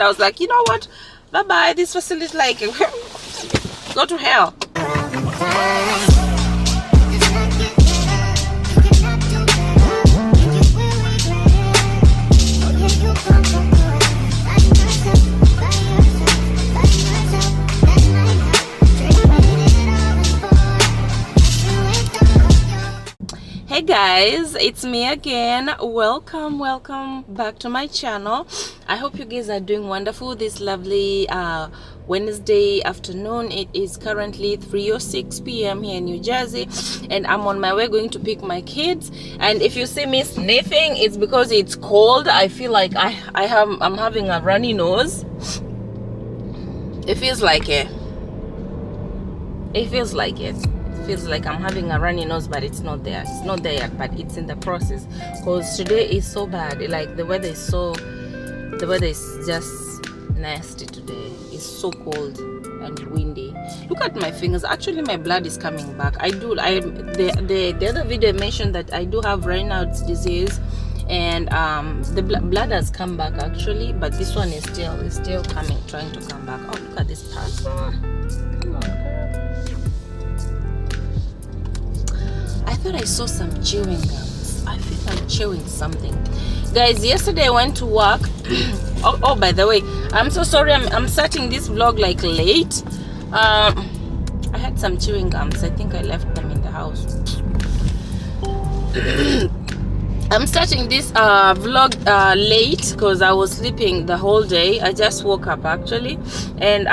I was like, you know what? Bye-bye. This facility, like, go to hell. Hey guys, it's me again. Welcome back to my channel. I hope you guys are doing wonderful this lovely Wednesday afternoon. It is currently 3:06 p.m. here in New Jersey, and I'm on my way going to pick my kids. And if you see me sniffing, it's because it's cold. I feel like I'm having a runny nose. It feels like it. It feels like I'm having a runny nose, but it's not there. It's not there yet, but it's in the process. Because today is so bad. Like the weather is just nasty today. It's so cold and windy. Look at my fingers. Actually, my blood is coming back. The other video mentioned that I do have Raynaud's disease, and the blood has come back actually, but this one is still trying to come back. Oh, look at this part. Come on, girl. I thought I saw some chewing gums. I feel like chewing something. Guys, yesterday I went to work. oh, by the way, I'm so sorry. I'm starting this vlog like late. I had some chewing gums. I think I left them in the house. I'm starting this vlog late because I was sleeping the whole day. I just woke up actually, and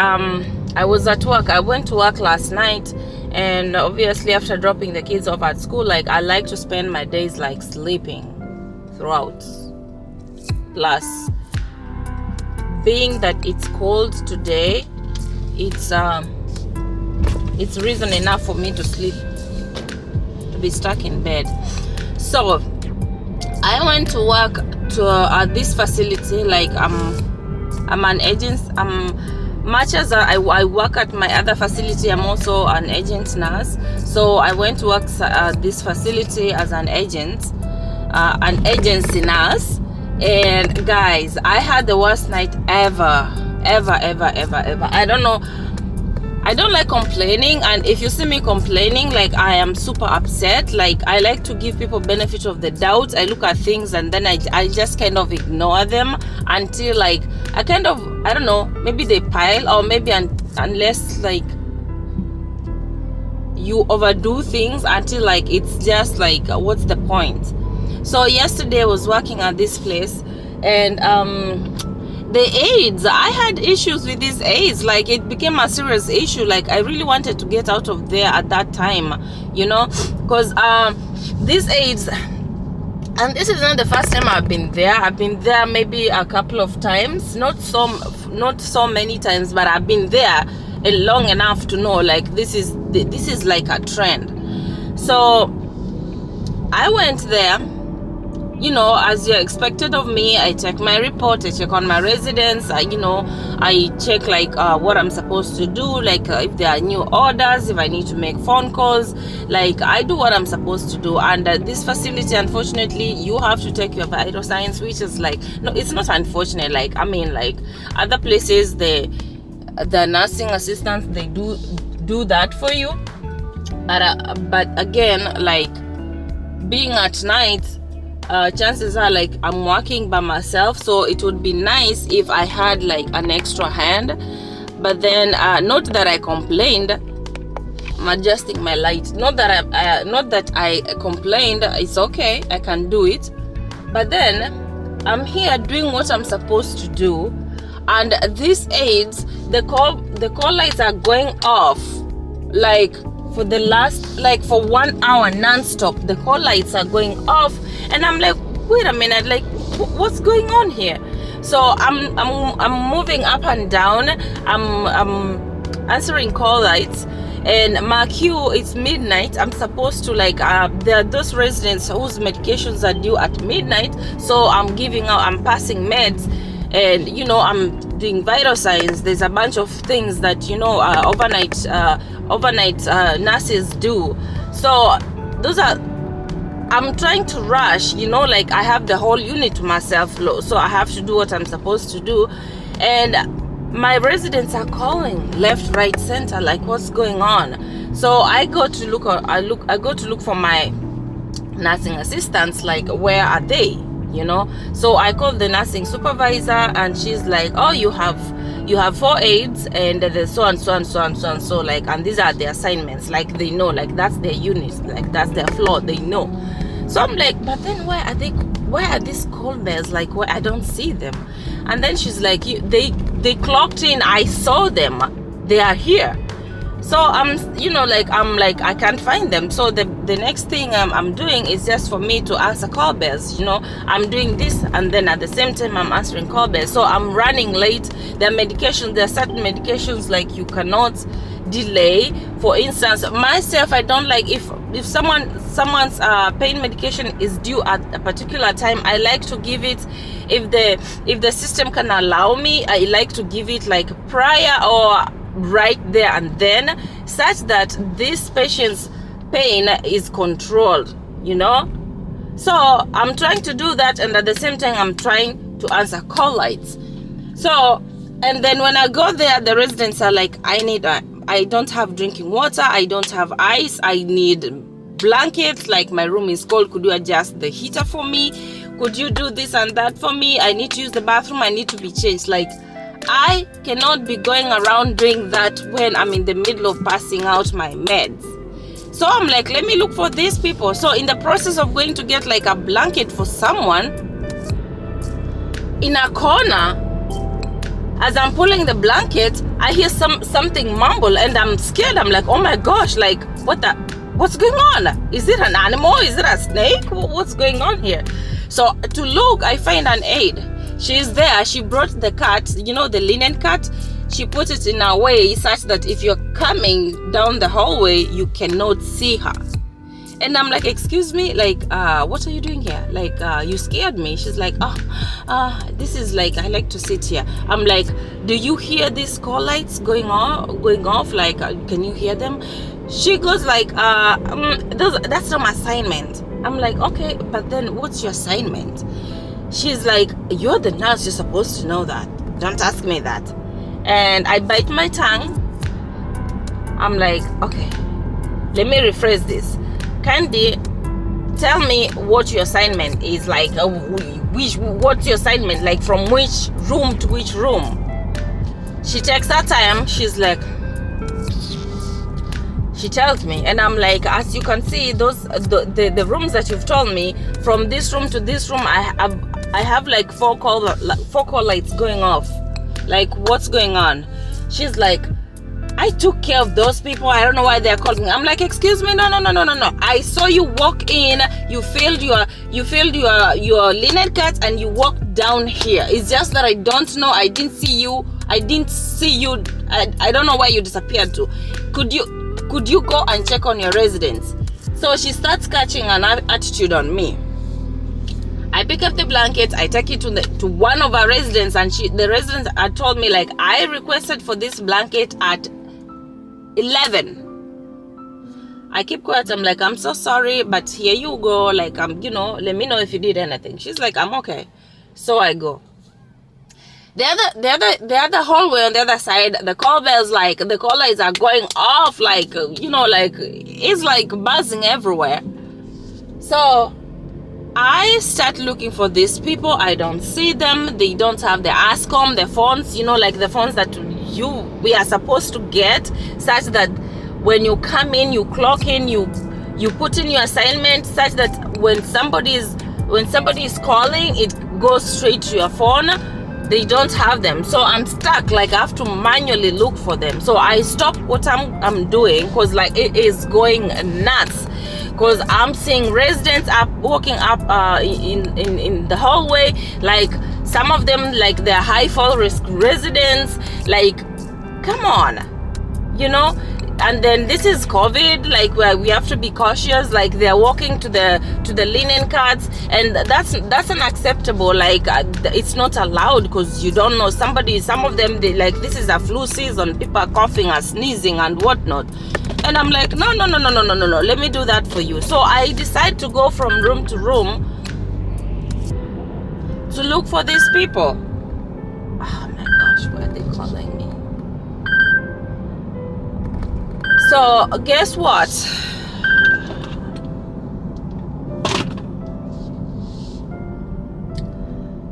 I was at work. I went to work last night. And obviously after dropping the kids off at school, like I like to spend my days like sleeping throughout. Plus, being that it's cold today, it's reason enough for me to sleep, to be stuck in bed. So I went to work to this facility. Like I'm an agent. Much as I work at my other facility, I'm also an agent nurse. So I went to work at this facility as an agent, an agency nurse. And guys, I had the worst night ever. I don't know. I don't like complaining, and if you see me complaining, like I am super upset. Like I like to give people benefit of the doubt. I look at things and then I just kind of ignore them until like I don't know, maybe they pile, or maybe unless like you overdo things until like it's just like what's the point. So yesterday I was working at this place, and the aides, I had issues with these aides. Like it became a serious issue. Like I really wanted to get out of there at that time, you know, because these aides, and this is not the first time I've been there. I've been there maybe a couple of times, not so many times, but I've been there long enough to know like this is like a trend. So I went there. You know, as you're expected of me, I check my report, I check on my residents, I check like what I'm supposed to do, like if there are new orders, if I need to make phone calls, like I do what I'm supposed to do. And this facility, unfortunately, you have to take your vital signs, which is like, no, it's not unfortunate. Like, I mean, like other places, the nursing assistants, they do that for you. But again, like being at night, chances are like I'm working by myself, so it would be nice if I had like an extra hand. But then not that I complained. I'm adjusting my light. Not that I complained. It's okay, I can do it. But then I'm here doing what I'm supposed to do, and these aides, the call lights are going off like for the last, like for 1 hour non-stop. The call lights are going off, and I'm like, wait a minute, like what's going on here? So I'm moving up and down. I'm answering call lights, and my queue, it's midnight. I'm supposed to like there are those residents whose medications are due at midnight, so I'm passing meds, and I'm doing vital signs. There's a bunch of things that overnight nurses do. So those are, I'm trying to rush, like I have the whole unit to myself, so I have to do what I'm supposed to do. And my residents are calling left, right, center, like what's going on. So I go to look for my nursing assistants, like where are they, you know. So I called the nursing supervisor, and she's like, oh, you have 4 aides, and there's so and so and so and so and so, like, and these are the assignments, like they know, like that's their units, like that's their floor, they know. So I'm like, but then where are these call bells, like where I don't see them? And then she's like, they clocked in, I saw them, they are here. So I'm like I can't find them. So the next thing I'm doing is just for me to answer call bells, you know. I'm doing this, and then at the same time I'm answering call bells. So I'm running late. There are certain medications like you cannot delay. For instance, myself, I don't like if someone's pain medication is due at a particular time, I like to give it, if the system can allow me, I like to give it like prior or right there and then, such that this patient's pain is controlled, you know. So I'm trying to do that, and at the same time I'm trying to answer call lights. So, and then when I go there, the residents are like, I don't have drinking water, I don't have ice, I need blankets, like my room is cold, could you adjust the heater for me, could you do this and that for me, I need to use the bathroom, I need to be changed. Like, I cannot be going around doing that when I'm in the middle of passing out my meds. So I'm like, let me look for these people. So in the process of going to get like a blanket for someone, in a corner, as I'm pulling the blanket, I hear something mumble, and I'm scared. I'm like, oh my gosh, like what's going on? Is it an animal? Is it a snake? What's going on here? So to look, I find an aide. She's there. She brought the cat, you know, the linen cat. She put it in a way such that if you're coming down the hallway, you cannot see her. And I'm like, excuse me, like, what are you doing here? Like, you scared me. She's like, this is like, I like to sit here. I'm like, do you hear these call lights going off? Like, can you hear them? She goes like, that's not my assignment. I'm like, okay, but then what's your assignment? She's like, you're the nurse, you're supposed to know that. Don't ask me that. And I bite my tongue. I'm like, okay, let me rephrase this. Candy, tell me what your assignment is, like, what's your assignment, like from which room to which room? She takes her time. She's like, she tells me, and I'm like, as you can see, those the rooms that you've told me, from this room to this room, I have like four call lights going off. Like, what's going on? She's like, I took care of those people, I don't know why they're calling me. I'm like, excuse me, no. I saw you walk in, you filled your linen cut, and you walked down here. It's just that I don't know, I didn't see you. I don't know where you disappeared to. Could you go and check on your residents? So she starts catching an attitude on me. I pick up the blanket, I take it to one of our residents, and the residents had told me, like, I requested for this blanket at 11. I keep quiet. I'm like, I'm so sorry, but here you go. Like, let me know if you did anything. She's like, I'm okay. So I go. The other hallway on the other side, the call bells, like, the call lights are going off, like, like, it's like buzzing everywhere. So I start looking for these people. I don't see them. They don't have the ASCOM, the phones, like the phones that we are supposed to get, such that when you come in, you clock in, you put in your assignment, such that when somebody is calling, it goes straight to your phone. They don't have them. So I'm stuck. Like, I have to manually look for them. So I stop what I'm doing, because like it is going nuts. Because I'm seeing residents walking up in the hallway. Like, some of them, like, they're high fall risk residents. Like, come on, And then this is COVID, like, where we have to be cautious. Like, they're walking to the linen carts, and that's unacceptable. Like, it's not allowed, because you don't know. Some of them, they like, this is a flu season. People are coughing and sneezing and whatnot. And I'm like, no. Let me do that for you. So I decide to go from room to room to look for these people. Oh my God. So guess what?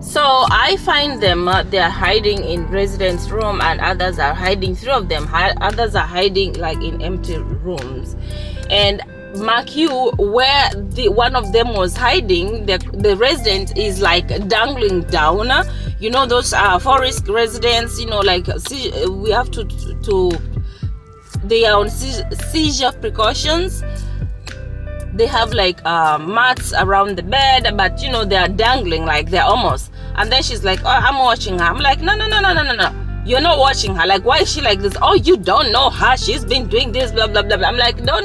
So I find them, they're hiding in residence room, and others are hiding, three of them, others are hiding like in empty rooms. And mark you, where the one of them was hiding, the resident is like dangling down. You know those forest residents, you know, like we have to they are on seizure precautions. They have like mats around the bed, but you know, they are dangling, like they're almost. And then she's like, oh, I'm watching her. I'm like, no, you're not watching her. Like, why is she like this? Oh, you don't know her, she's been doing this, blah blah blah. I'm like, no.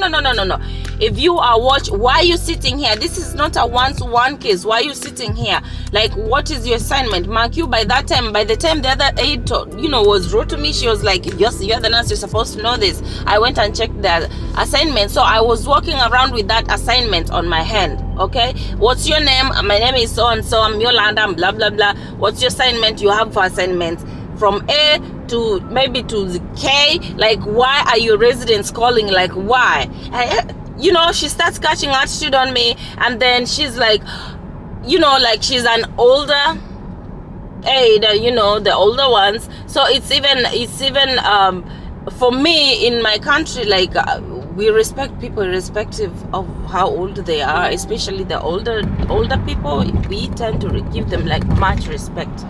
If you are why are you sitting here? This is not a one-to-one case. Why are you sitting here? Like, what is your assignment? Mark you, by the time the other aide was rude to me, she was like, yes, you're the nurse, you're supposed to know this. I went and checked the assignment, so I was walking around with that assignment on my hand. Okay, what's your name? My name is so and so, I'm Yolanda, I'm blah blah blah. What's your assignment? You have for assignments from A to maybe to the K. Like, why are your residents calling? Like, why? She starts catching attitude on me, and then she's like, like she's an older aide, the older ones. So it's even for me in my country, like we respect people irrespective of how old they are, especially the older people. We tend to give them like much respect.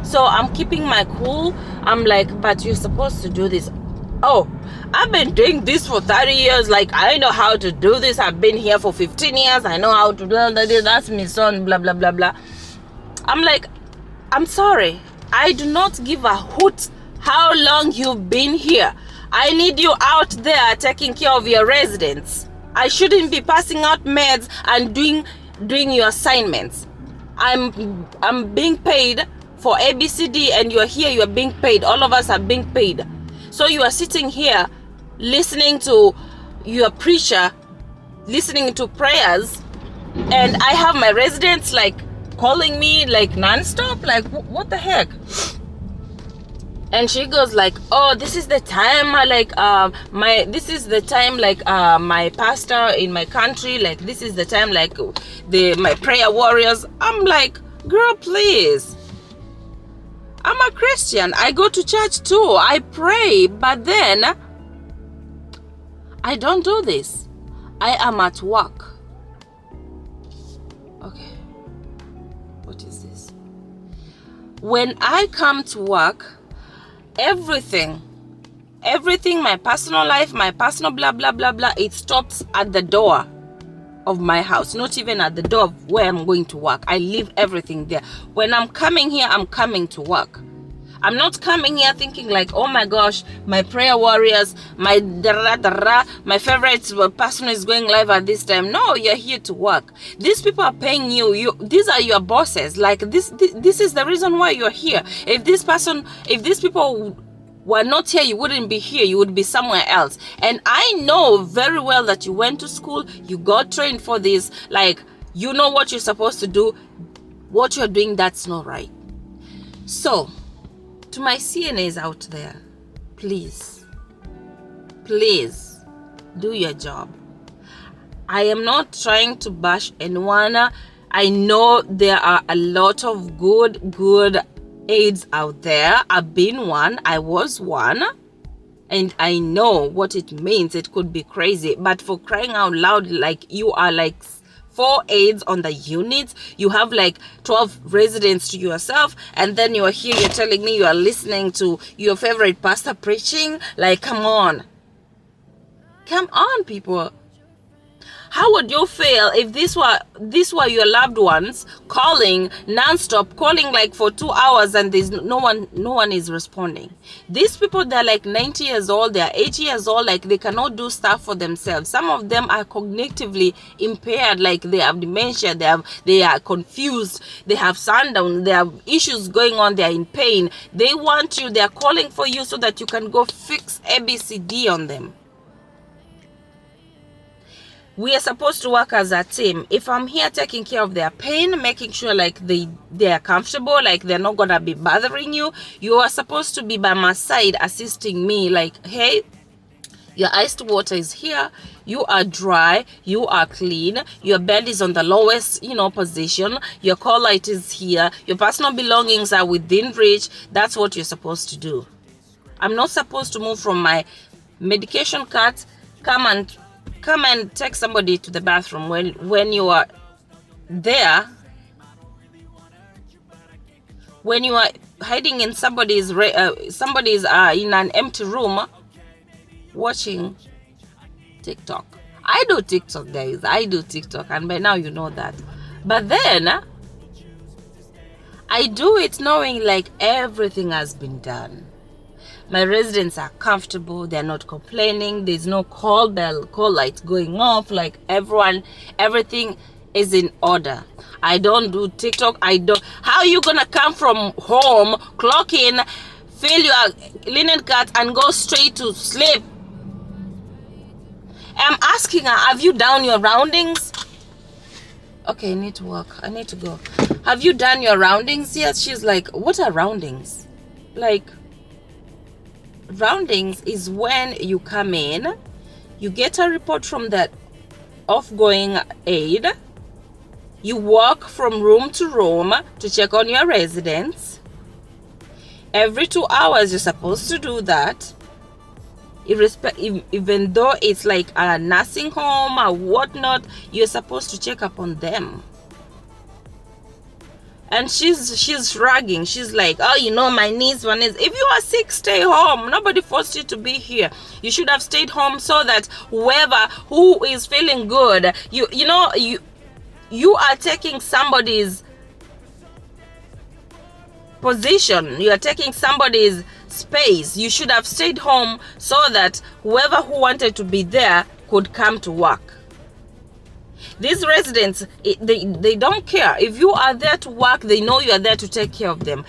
So I'm keeping my cool. I'm like, but you're supposed to do this. Oh, I've been doing this for 30 years. Like, I know how to do this. I've been here for 15 years. I know how to do that. That's my son, blah, blah, blah, blah. I'm like, I'm sorry. I do not give a hoot how long you've been here. I need you out there taking care of your residents. I shouldn't be passing out meds and doing your assignments. I'm being paid for ABCD, and you're here, you're being paid. All of us are being paid. So you are sitting here listening to your preacher, listening to prayers, and I have my residents like calling me like non-stop. Like, what the heck? And she goes like, oh, this is the time my pastor in my country, like this is the time, like my prayer warriors. I'm like, girl, please. I'm a Christian. I go to church too. I pray, but then I don't do this. I am at work. Okay. What is this? When I come to work, everything, my personal life, my personal blah, blah, blah, blah, it stops at the door of my house, not even at the door of where I'm going to work. I leave everything there. When I'm coming here, I'm coming to work. I'm not coming here thinking like, oh my gosh, my prayer warriors, my my favorite person is going live at this time. No, you're here to work. These people are paying you. These are your bosses. Like this is the reason why you're here. If these people were not here, you wouldn't be here. You would be somewhere else. And I know very well that you went to school, you got trained for this. Like, you know what you're supposed to do. What you're doing, that's not right. So, to my CNAs out there, please do your job. I am not trying to bash anyone. I know there are a lot of good aides out there. I've been one. I was one. And I know what it means. It could be crazy. But for crying out loud, like you are like 4 aides on the unit, you have like 12 residents to yourself, and then you're here, you're telling me you are listening to your favorite pastor preaching. Like, come on people. How would you feel if these were your loved ones calling non-stop, calling like for 2 hours, and there's no one is responding? These people, they're like 90 years old, they're 80 years old, like they cannot do stuff for themselves. Some of them are cognitively impaired, like they have dementia, they are confused, they have sundown, they have issues going on, they're in pain. They want you, they're calling for you so that you can go fix ABCD on them. We are supposed to work as a team. If I'm here taking care of their pain, making sure like they are comfortable, like they're not gonna be bothering you, you are supposed to be by my side assisting me, like, hey, Your iced water is here. You are dry. You are clean. Your bed is on the lowest, position. Your call light is here. Your personal belongings are within reach. That's what you're supposed to do. I'm not supposed to move from my medication cart, come and take somebody to the bathroom when you are there. When you are hiding in somebody's in an empty room watching TikTok. I do TikTok, guys. I do TikTok, and by now you know that. But then I do it knowing like everything has been done. My residents are comfortable. They're not complaining. There's no call light going off. Like everything is in order. I don't do TikTok. How are you gonna come from home, clock in, fill your linen cart, and go straight to sleep? I'm asking her, have you done your roundings? Okay, I need to work. I need to go. Have you done your roundings yet? She's like, what are roundings? Like, roundings is when you come in, you get a report from that off-going aide, you walk from room to room to check on your residents. Every 2 hours you're supposed to do that. Even though it's like a nursing home or whatnot, you're supposed to check up on them. And she's ragging. She's like, oh, my niece. If you are sick, stay home. Nobody forced you to be here. You should have stayed home so that who is feeling good, you are taking somebody's position. You are taking somebody's space. You should have stayed home so that who wanted to be there could come to work. These residents, they don't care. If you are there to work, they know you are there to take care of them.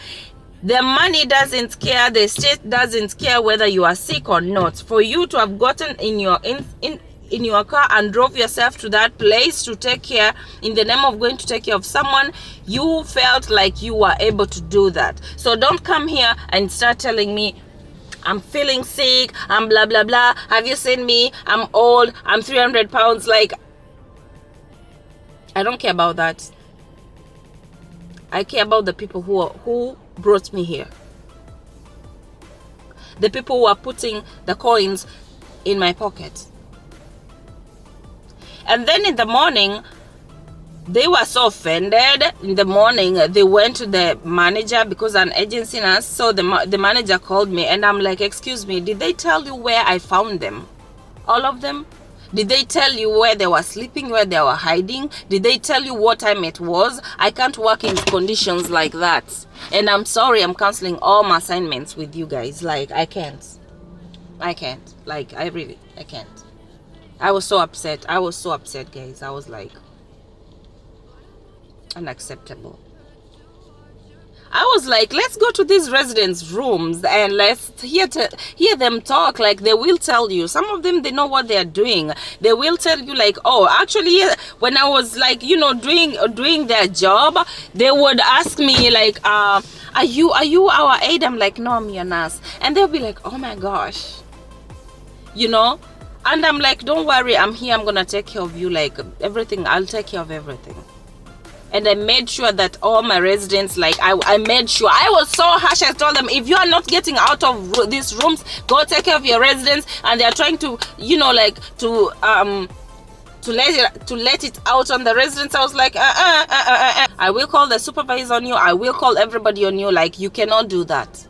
The money doesn't care. The state doesn't care whether you are sick or not. For you to have gotten in your car and drove yourself to that place to take care, in the name of going to take care of someone, you felt like you were able to do that. So don't come here and start telling me, I'm feeling sick, I'm blah, blah, blah. Have you seen me? I'm old, I'm 300 pounds. Like, I don't care about that. I care about the people who brought me here. The people who are putting the coins in my pocket. And then in the morning, they were so offended. In the morning, they went to the manager because an agency nurse. So the manager called me and I'm like, excuse me, did they tell you where I found them? All of them? Did they tell you where they were sleeping, where they were hiding? Did they tell you what time it was? I can't work in conditions like that. And I'm sorry, I'm canceling all my assignments with you guys. Like, I can't. Like, I can't. I was so upset. Guys. I was like, unacceptable. I was like, let's go to these residents' rooms and let's hear them talk. Like, they will tell you. Some of them, they know what they are doing. They will tell you like, oh, actually, when I was like, doing their job, they would ask me like, are you our aide? I'm like, no, I'm your nurse. And they'll be like, oh my gosh, and I'm like, don't worry, I'm here. I'm gonna take care of you. Like, everything, I'll take care of everything. And I made sure that all my residents, like, I made sure. I was so harsh. I told them, if you are not getting out of these rooms, go take care of your residents. And they are trying to, to let it out on the residents. I was like, I will call the supervisor on you. I will call everybody on you. Like, you cannot do that.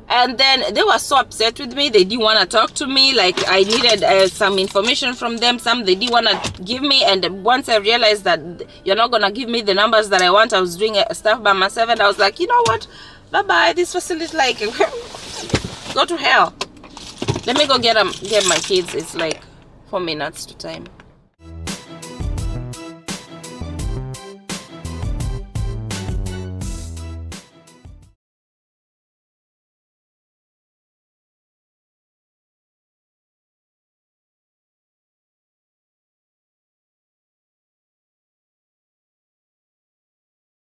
And then they were so upset with me. They didn't want to talk to me. Like, I needed some information from them. Some they didn't want to give me. And once I realized that you're not going to give me the numbers that I want, I was doing stuff by myself. And I was like, you know what? Bye-bye. This facility, like, go to hell. Let me go get my kids. It's like 4 minutes to time.